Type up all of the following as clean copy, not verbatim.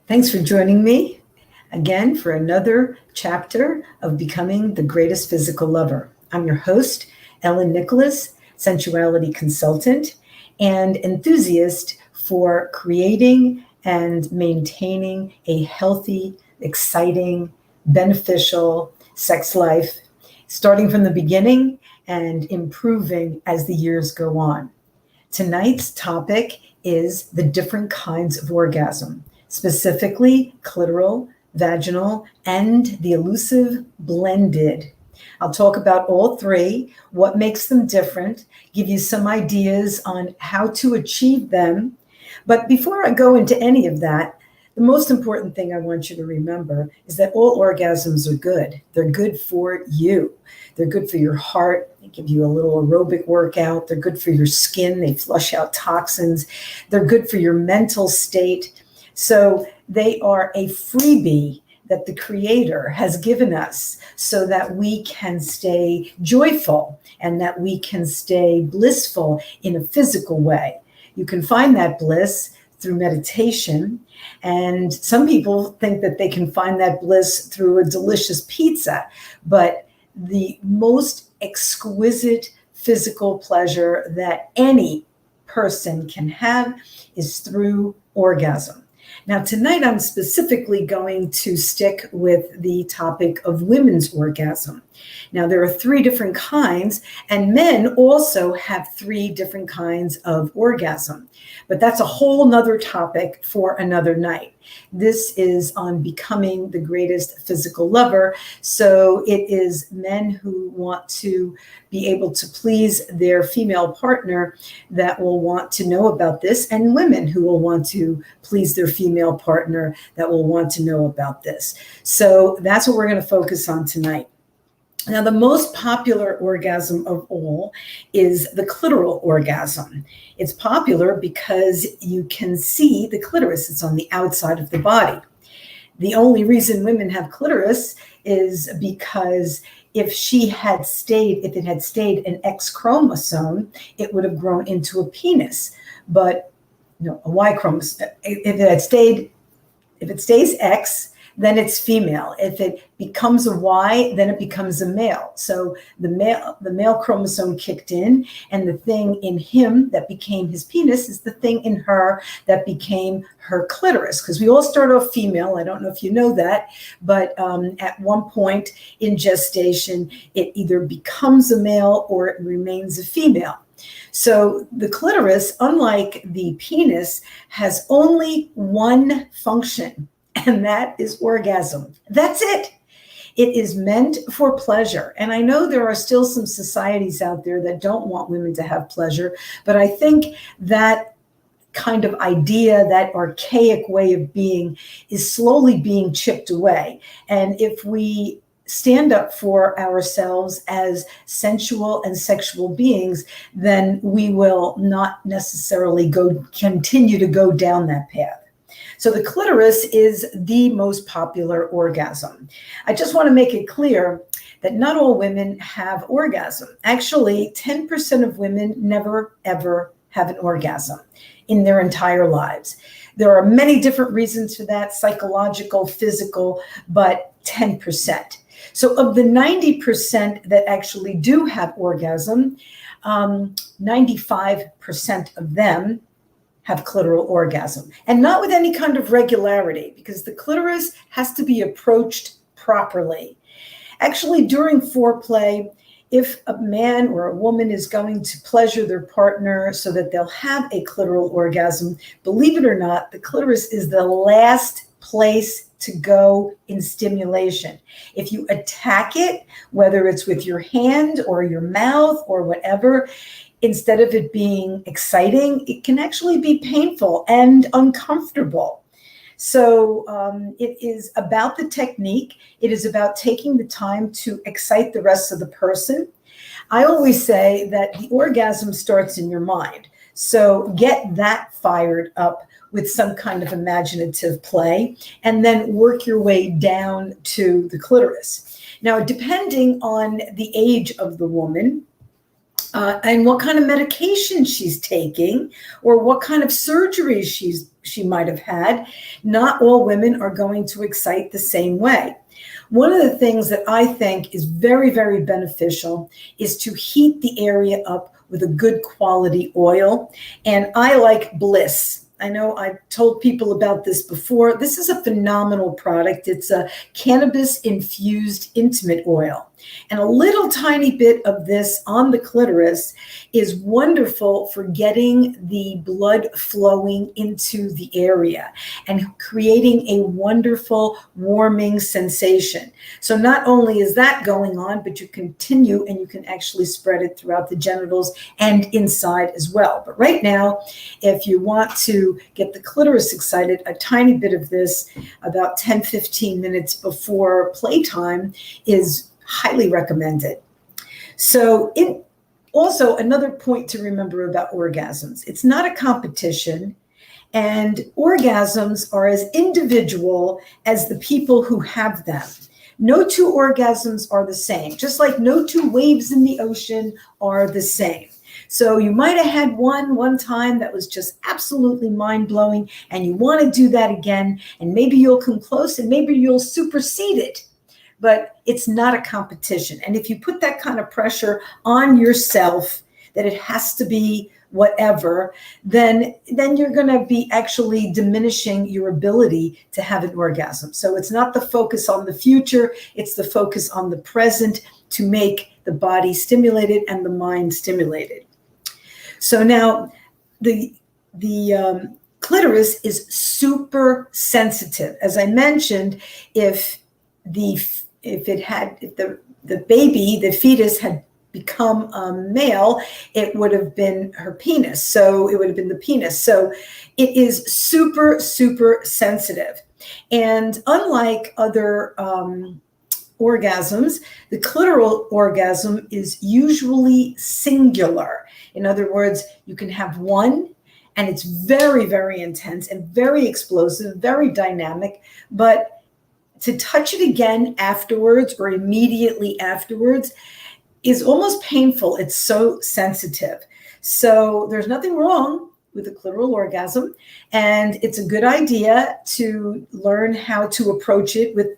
Thanks for joining me again for another chapter of Becoming the Greatest Physical Lover. I'm your host, Ellen Nicholas, sensuality consultant and enthusiast for creating and maintaining a healthy, exciting, beneficial sex life, starting from the beginning and improving as the years go on. Tonight's topic is the different kinds of orgasm, specifically clitoral, vaginal, and the elusive blended. I'll talk about all three, what makes them different, give you some ideas on how to achieve them. But before I go into any of that, the most important thing I want you to remember is that all orgasms are good. They're good for you. They're good for your heart. They give you a little aerobic workout. They're good for your skin. They flush out toxins. They're good for your mental state. So they are a freebie that the Creator has given us so that we can stay joyful and that we can stay blissful in a physical way. You can find that bliss through meditation. And some people think that they can find that bliss through a delicious pizza. But the most exquisite physical pleasure that any person can have is through orgasm. Now, tonight I'm specifically going to stick with the topic of women's orgasm. Now, there are three different kinds, and men also have three different kinds of orgasm. But that's a whole nother topic for another night. This is on becoming the greatest physical lover. So it is men who want to be able to please their female partner that will want to know about this, and women who will want to please their female partner that will want to know about this. So that's what we're going to focus on tonight. Now, the most popular orgasm of all is the clitoral orgasm. It's popular because you can see the clitoris. It's on the outside of the body. The only reason women have clitoris is because if it had stayed an X chromosome, it would have grown into a penis. But a Y chromosome. If it stays X, then it's female. If it becomes a Y, then it becomes a male. So the male chromosome kicked in, and the thing in him that became his penis is the thing in her that became her clitoris. Because we all start off female. I don't know if you know that, but at one point in gestation, it either becomes a male or it remains a female. So the clitoris, unlike the penis, has only one function, and that is orgasm. That's it. It is meant for pleasure. And I know there are still some societies out there that don't want women to have pleasure, but I think that kind of idea, that archaic way of being, is slowly being chipped away. And if we stand up for ourselves as sensual and sexual beings, then we will not necessarily continue to go down that path. So the clitoris is the most popular orgasm. I just want to make it clear that not all women have orgasm. Actually, 10% of women never, ever have an orgasm in their entire lives. There are many different reasons for that, psychological, physical, but 10%. So of the 90% that actually do have orgasm, 95% of them have clitoral orgasm, and not with any kind of regularity, because the clitoris has to be approached properly. Actually, during foreplay, if a man or a woman is going to pleasure their partner so that they'll have a clitoral orgasm, believe it or not, the clitoris is the last place to go in stimulation. If you attack it, whether it's with your hand or your mouth or whatever, instead of it being exciting, it can actually be painful and uncomfortable. So it is about the technique. It is about taking the time to excite the rest of the person. I always say that the orgasm starts in your mind. So get that fired up with some kind of imaginative play, and then work your way down to the clitoris. Now, depending on the age of the woman, and what kind of medication she's taking, or what kind of surgery she might have had. Not all women are going to excite the same way. One of the things that I think is very, very beneficial is to heat the area up with a good quality oil. And I like Bliss. I know I've told people about this before. This is a phenomenal product. It's a cannabis-infused intimate oil. And a little tiny bit of this on the clitoris is wonderful for getting the blood flowing into the area and creating a wonderful warming sensation. So not only is that going on, but you continue and you can actually spread it throughout the genitals and inside as well. But right now, if you want to get the clitoris excited, a tiny bit of this about 10-15 minutes before playtime is highly recommended. So also another point to remember about orgasms, it's not a competition, and orgasms are as individual as the people who have them. No two orgasms are the same, just like no two waves in the ocean are the same. So you might have had one time that was just absolutely mind-blowing, and you want to do that again, and maybe you'll come close and maybe you'll supersede it. But it's not a competition. And if you put that kind of pressure on yourself that it has to be whatever, then you're going to be actually diminishing your ability to have an orgasm. So it's not the focus on the future, it's the focus on the present to make the body stimulated and the mind stimulated. So now the clitoris is super sensitive. As I mentioned, if the baby, the fetus had become a male, it would have been her penis. So it would have been the penis. So it is super, super sensitive. And unlike other orgasms, the clitoral orgasm is usually singular. In other words, you can have one, and it's very, very intense and very explosive, very dynamic, but to touch it again afterwards or immediately afterwards is almost painful. It's so sensitive. So there's nothing wrong with a clitoral orgasm, and it's a good idea to learn how to approach it with,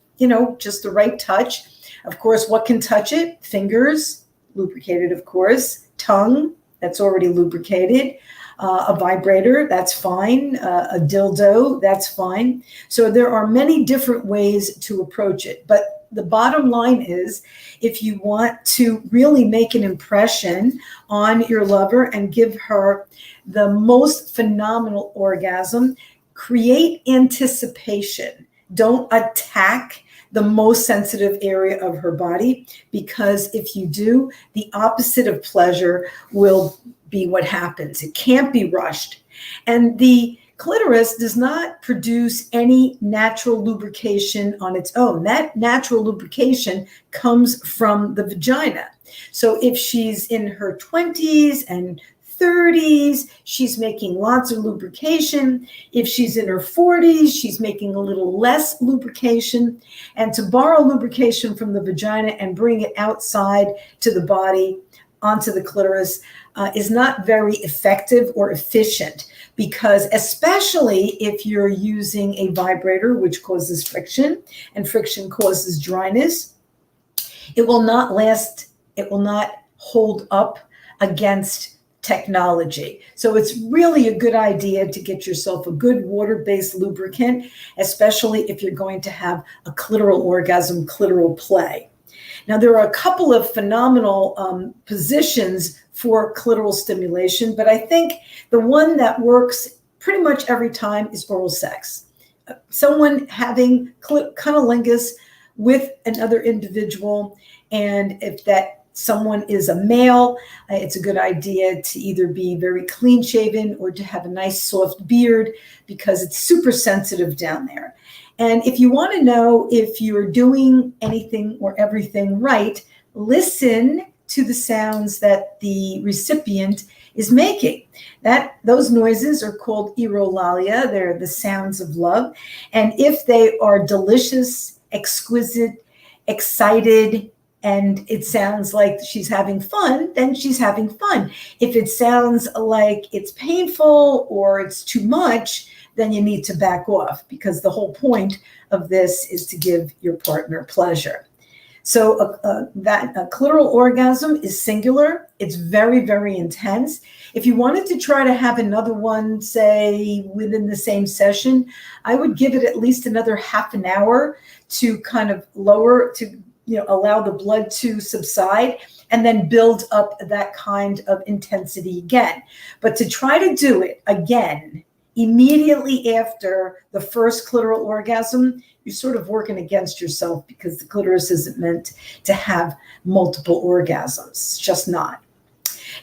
just the right touch. Of course, what can touch it? Fingers, lubricated, of course. Tongue, that's already lubricated. A vibrator, that's fine. A dildo, that's fine. So there are many different ways to approach it. But the bottom line is, if you want to really make an impression on your lover and give her the most phenomenal orgasm, create anticipation. Don't attack the most sensitive area of her body, because if you do, the opposite of pleasure will be what happens. It can't be rushed. And the clitoris does not produce any natural lubrication on its own. That natural lubrication comes from the vagina. So if she's in her 20s and 30s, she's making lots of lubrication. If she's in her 40s, she's making a little less lubrication. And to borrow lubrication from the vagina and bring it outside to the body, onto the clitoris, is not very effective or efficient, because especially if you're using a vibrator, which causes friction, and friction causes dryness, it will not last, it will not hold up against technology. So it's really a good idea to get yourself a good water-based lubricant, especially if you're going to have a clitoral orgasm, clitoral play. Now, there are a couple of phenomenal positions for clitoral stimulation, but I think the one that works pretty much every time is oral sex. Someone having cunnilingus with another individual, and if that someone is a male, it's a good idea to either be very clean shaven or to have a nice soft beard, because it's super sensitive down there. And if you want to know if you're doing anything or everything right, listen to the sounds that the recipient is making. Those noises are called eulalia. They're the sounds of love. And if they are delicious, exquisite, excited, and it sounds like she's having fun, then she's having fun. If it sounds like it's painful or it's too much, then you need to back off, because the whole point of this is to give your partner pleasure. So that clitoral orgasm is singular. It's very, very intense. If you wanted to try to have another one, say within the same session, I would give it at least another half an hour to kind of lower, to allow the blood to subside, and then build up that kind of intensity again. But to try to do it again immediately after the first clitoral orgasm, you're sort of working against yourself, because the clitoris isn't meant to have multiple orgasms. It's just not.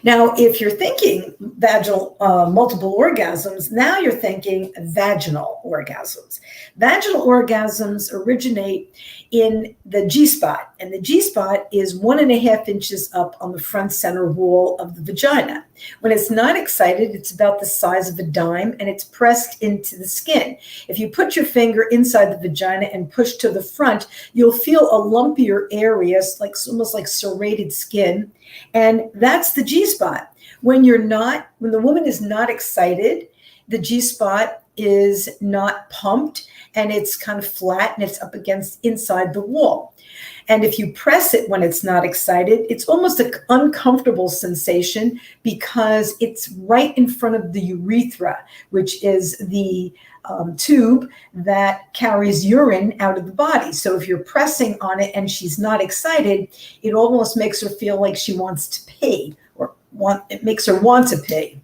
Now, if you're thinking vaginal multiple orgasms, now you're thinking vaginal orgasms. Vaginal orgasms originate in the G-spot, and the G-spot is 1.5 inches up on the front center wall of the vagina. When it's not excited, it's about the size of a dime, and it's pressed into the skin. If you put your finger inside the vagina and push to the front, you'll feel a lumpier area, like almost like serrated skin, and that's the G-spot. When the woman is not excited, the G-spot is not pumped, and it's kind of flat, and it's up against inside the wall. And if you press it when it's not excited, it's almost an uncomfortable sensation, because it's right in front of the urethra, which is the tube that carries urine out of the body. So if you're pressing on it and she's not excited, it almost makes her feel like she wants to pee, or it makes her want to pee.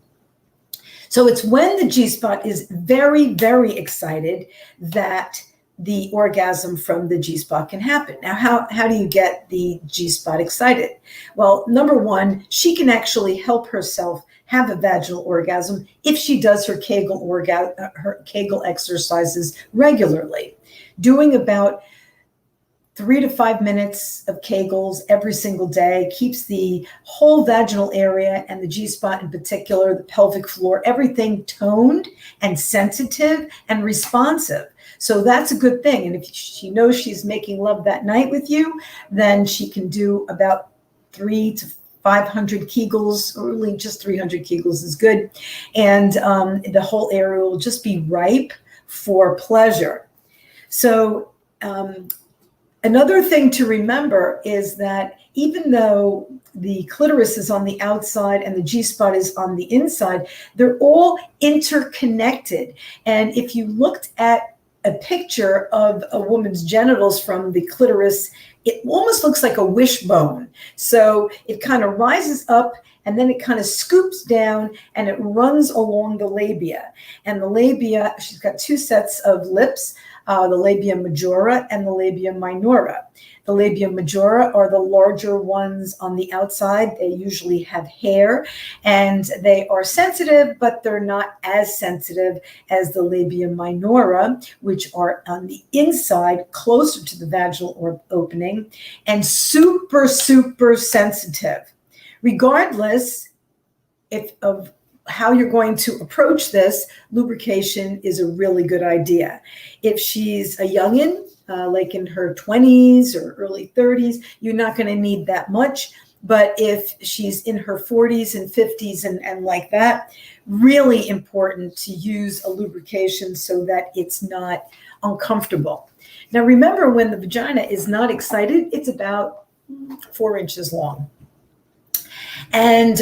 So it's when the G-spot is very, very excited that the orgasm from the G-spot can happen. Now, how do you get the G-spot excited? Well, number one, she can actually help herself have a vaginal orgasm if she does her Kegel exercises regularly. Doing about 3 to 5 minutes of Kegels every single day keeps the whole vaginal area, and the G-spot in particular, the pelvic floor, everything toned and sensitive and responsive. So that's a good thing. And if she knows she's making love that night with you, then she can do about 300 to 500 Kegels, or really just 300 Kegels is good. And the whole area will just be ripe for pleasure. So another thing to remember is that even though the clitoris is on the outside and the G-spot is on the inside, they're all interconnected. And if you looked at a picture of a woman's genitals from the clitoris, it almost looks like a wishbone. So it kind of rises up, and then it kind of scoops down, and it runs along the labia. And the labia, she's got 2 sets of lips, the labia majora and the labia minora. The labia majora are the larger ones on the outside. They usually have hair, and they are sensitive, but they're not as sensitive as the labia minora, which are on the inside, closer to the vaginal opening, and super, super sensitive. Regardless of how you're going to approach this, lubrication is a really good idea. If she's a youngin', like in her 20s or early 30s, you're not going to need that much. But if she's in her 40s and 50s and like that, really important to use a lubrication so that it's not uncomfortable. Now, remember, when the vagina is not excited, it's about 4 inches long. And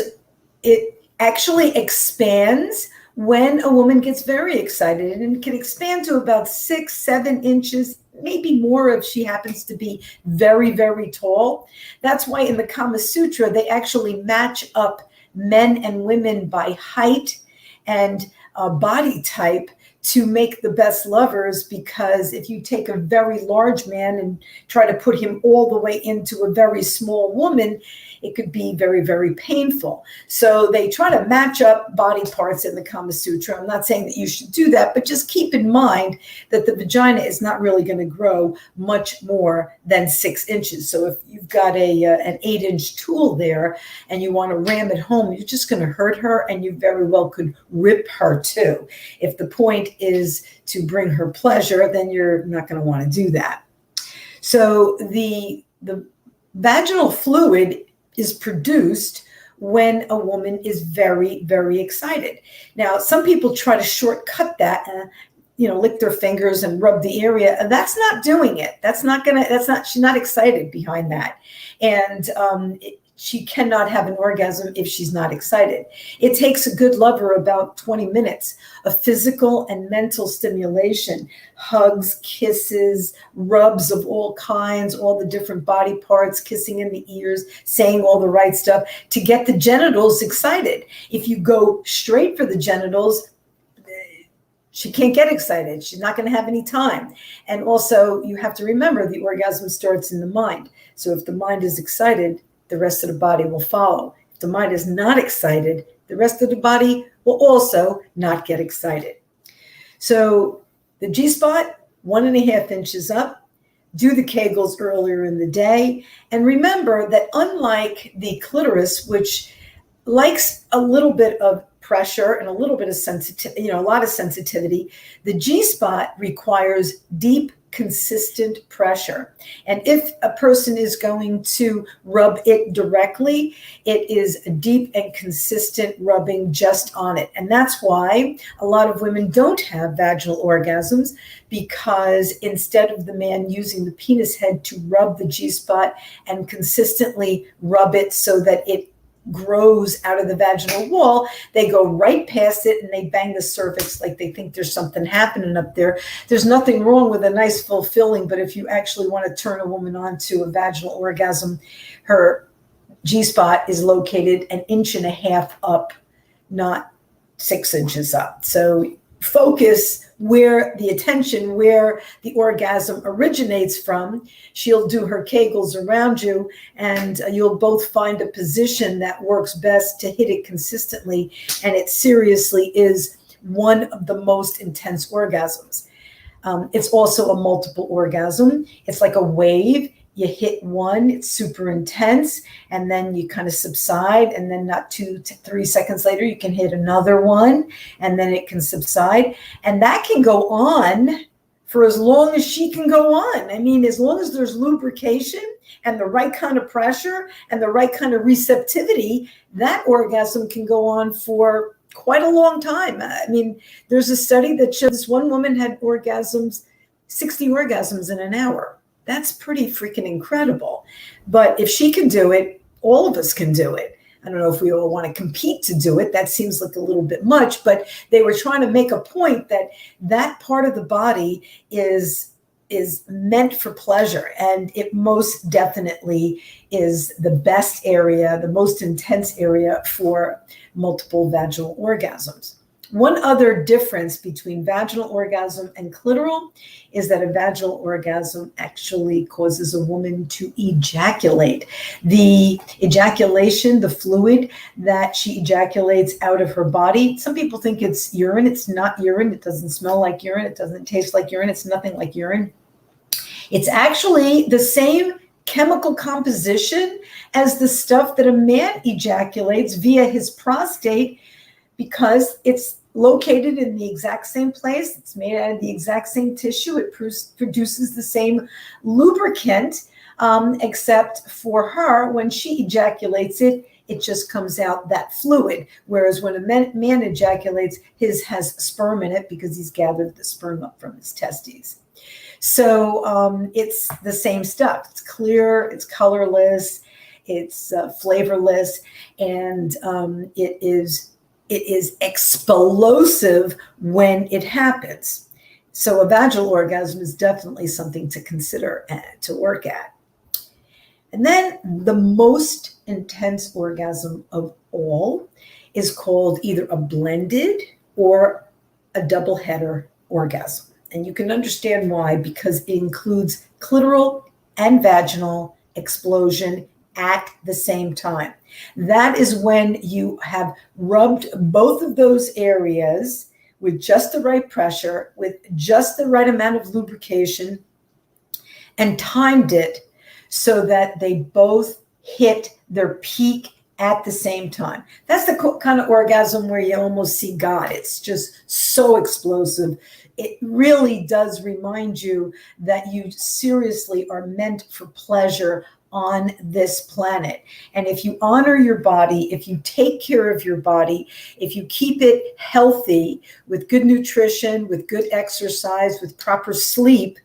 it actually expands when a woman gets very excited, and it can expand to about 6, 7 inches, maybe more if she happens to be very, very tall. That's why in the Kama Sutra, they actually match up men and women by height and body type to make the best lovers, because if you take a very large man and try to put him all the way into a very small woman, it could be very, very painful. So they try to match up body parts in the Kama Sutra. I'm not saying that you should do that, but just keep in mind that the vagina is not really going to grow much more than 6 inches. So if you've got an 8-inch tool there and you want to ram it home, you're just going to hurt her, and you very well could rip her too. If the point is to bring her pleasure, then you're not going to want to do that. So the Vaginal fluid is produced when a woman is very, very excited. Now, some people try to shortcut that and, lick their fingers and rub the area. That's not doing it. She's not excited behind that. And she cannot have an orgasm if she's not excited. It takes a good lover about 20 minutes of physical and mental stimulation, hugs, kisses, rubs of all kinds, all the different body parts, kissing in the ears, saying all the right stuff to get the genitals excited. If you go straight for the genitals, she can't get excited. She's not going to have any time. And also, you have to remember the orgasm starts in the mind. So if the mind is excited, the rest of the body will follow. If the mind is not excited, the rest of the body will also not get excited. So the G-spot, 1.5 inches up, do the Kegels earlier in the day. And remember that unlike the clitoris, which likes a little bit of pressure and a little bit of sensitivity, a lot of sensitivity, the G-spot requires deep, consistent pressure. And if a person is going to rub it directly, it is a deep and consistent rubbing just on it. And that's why a lot of women don't have vaginal orgasms, because instead of the man using the penis head to rub the G-spot and consistently rub it so that it grows out of the vaginal wall, they go right past it and they bang the cervix like they think there's something happening up there. There's nothing wrong with a nice fulfilling, but if you actually want to turn a woman on to a vaginal orgasm, her G-spot is located 1.5 inches up, not 6 inches up. So focus where the orgasm originates from. She'll do her Kegels around you, and you'll both find a position that works best to hit it consistently. And it seriously is one of the most intense orgasms. It's also a multiple orgasm. It's like a wave. You hit one, it's super intense, and then you kind of subside, and then not 2 to 3 seconds later, you can hit another one, and then it can subside. And that can go on for as long as she can go on. I mean, as long as there's lubrication and the right kind of pressure and the right kind of receptivity, that orgasm can go on for quite a long time. I mean, there's a study that shows one woman had 60 orgasms in an hour. That's pretty freaking incredible. But if she can do it, all of us can do it. I don't know if we all want to compete to do it. That seems like a little bit much, but they were trying to make a point that that part of the body is meant for pleasure. And it most definitely is the best area, the most intense area for multiple vaginal orgasms. One other difference between vaginal orgasm and clitoral is that a vaginal orgasm actually causes a woman to ejaculate. The ejaculation, the fluid that she ejaculates out of her body, some people think it's urine. It's not urine. It doesn't smell like urine. It doesn't taste like urine. It's nothing like urine. It's actually the same chemical composition as the stuff that a man ejaculates via his prostate, because it's located in the exact same place. It's made out of the exact same tissue. It produces the same lubricant, except for her, when she ejaculates it, it just comes out that fluid. Whereas when a man ejaculates, his has sperm in it because he's gathered the sperm up from his testes. So it's the same stuff. It's clear, it's colorless, it's flavorless, and it is explosive when it happens. So a vaginal orgasm is definitely something to consider and to work at. And then the most intense orgasm of all is called either a blended or a double header orgasm. And you can understand why, because it includes clitoral and vaginal explosion at the same time. That is when you have rubbed both of those areas with just the right pressure, with just the right amount of lubrication, and timed it so that they both hit their peak at the same time. That's the kind of orgasm where you almost see God. It's just so explosive. It really does remind you that you seriously are meant for pleasure on this planet. And if you honor your body, if you take care of your body, if you keep it healthy with good nutrition, with good exercise, with proper sleep,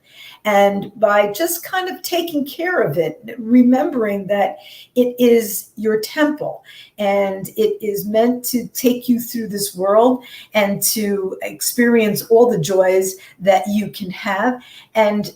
and by just kind of taking care of it, remembering that it is your temple and it is meant to take you through this world and to experience all the joys that you can have. And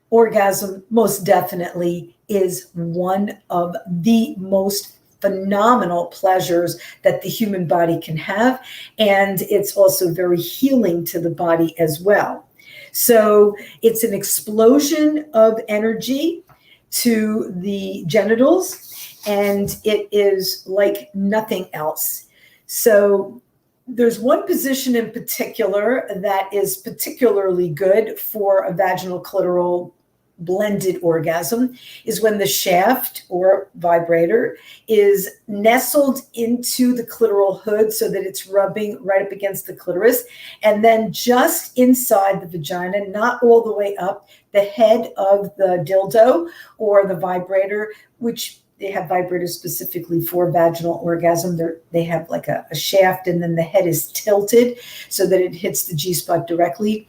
orgasm most definitely is one of the most phenomenal pleasures that the human body can have. And it's also very healing to the body as well. So it's an explosion of energy to the genitals, and it is like nothing else. So there's one position in particular that is particularly good for a vaginal clitoral blended orgasm, is when the shaft or vibrator is nestled into the clitoral hood so that it's rubbing right up against the clitoris, and then just inside the vagina, not all the way up, the head of the dildo or the vibrator, which they have vibrators specifically for vaginal orgasm. They have like a shaft, and then the head is tilted so that it hits the G-spot directly.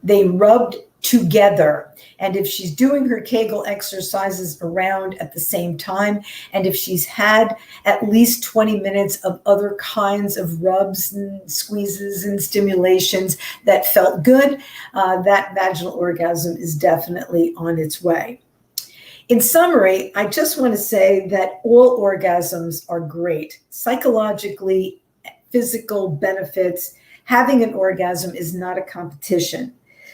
They rubbed together. And if she's doing her Kegel exercises around at the same time, and if she's had at least 20 minutes of other kinds of rubs and squeezes and stimulations that felt good, that vaginal orgasm is definitely on its way. In summary, I just want to say that all orgasms are great. Psychologically, physical benefits, having an orgasm is not a competition.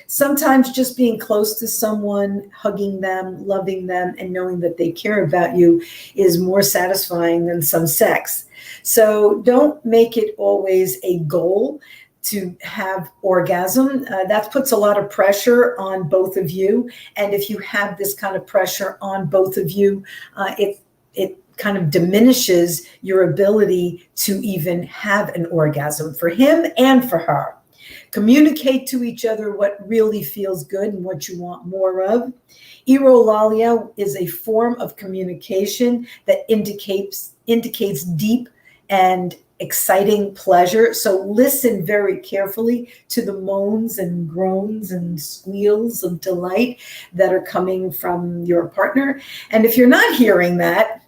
Sometimes just being close to someone, hugging them, loving them, and knowing that they care about you is more satisfying than some sex. So don't make it always a goal to have orgasm. That puts a lot of pressure on both of you. And if you have this kind of pressure on both of you, it kind of diminishes your ability to even have an orgasm for him and for her. Communicate to each other what really feels good and what you want more of. Eulalia is a form of communication that indicates deep and exciting pleasure. So listen very carefully to the moans and groans and squeals of delight that are coming from your partner. And if you're not hearing that,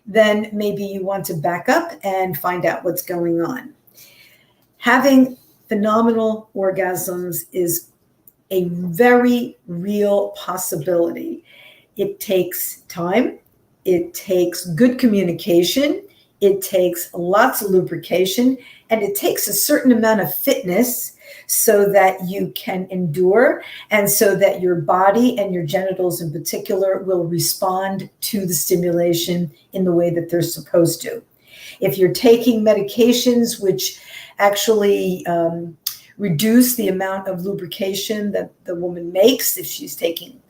then maybe you want to back up and find out what's going on. Having phenomenal orgasms is a very real possibility. It takes time. It takes good communication. It takes lots of lubrication, and it takes a certain amount of fitness so that you can endure and so that your body and your genitals in particular will respond to the stimulation in the way that they're supposed to. If you're taking medications which actually reduce the amount of lubrication that the woman makes, if she's taking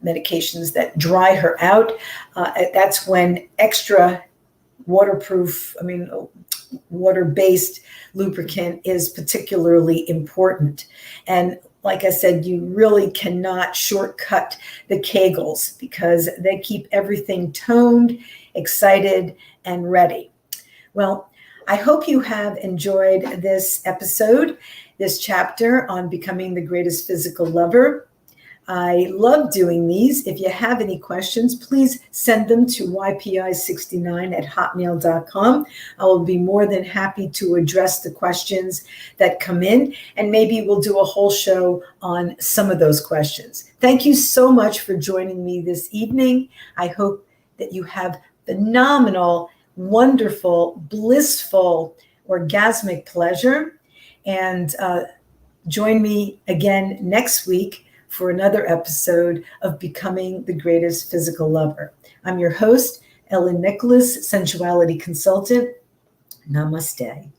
medications that dry her out, that's when extra water-based lubricant is particularly important. And like I said, you really cannot shortcut the Kegels because they keep everything toned, excited, and ready. Well, I hope you have enjoyed this episode, this chapter on becoming the greatest physical lover. I love doing these. If you have any questions, please send them to ypi69@hotmail.com. I will be more than happy to address the questions that come in, and maybe we'll do a whole show on some of those questions. Thank you so much for joining me this evening. I hope that you have phenomenal, wonderful, blissful, orgasmic pleasure. And join me again next week for another episode of Becoming the Greatest Physical Lover. I'm your host, Ellen Nicholas, sensuality consultant. Namaste.